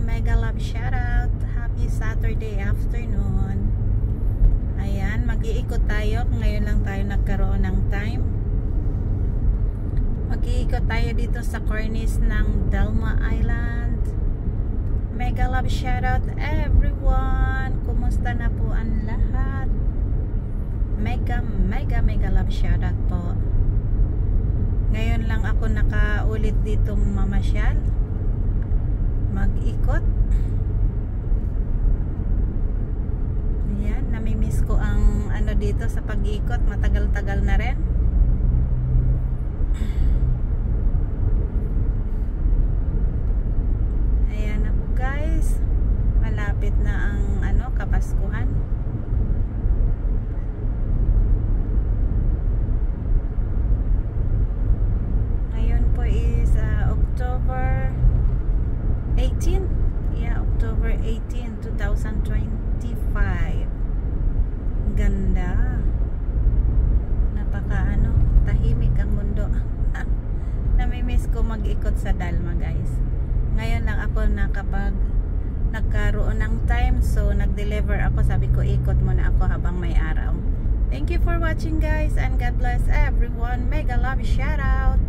mega love shoutout. Happy Saturday afternoon. Ayan, mag-iikot tayo. Ngayon lang tayo nagkaroon ng time. Mag-iikot tayo dito sa cornice ng Dalma Island. Mega love shoutout everyone. Kumusta na po ang lahat? Mega love shoutout po. Ngayon lang ako nakaulit dito mamasyal. Mag-ikot. Ayan, namimiss ko ang ano dito sa pag-ikot. Matagal-tagal na rin. Ayan na po guys. Malapit na ang ano, Kapaskuhan. Ngayon po is October 18. Yeah, October 18, 2025. Ganda. Napaka ano, tahimik ang mundo. Namimiss ko mag-ikot sa Dalma guys. Ngayon lang ako nagkaroon ng time, so nag-deliver ako. Sabi ko ikot muna ako habang may araw. Thank you for watching guys, and God bless everyone. Mega love shout out.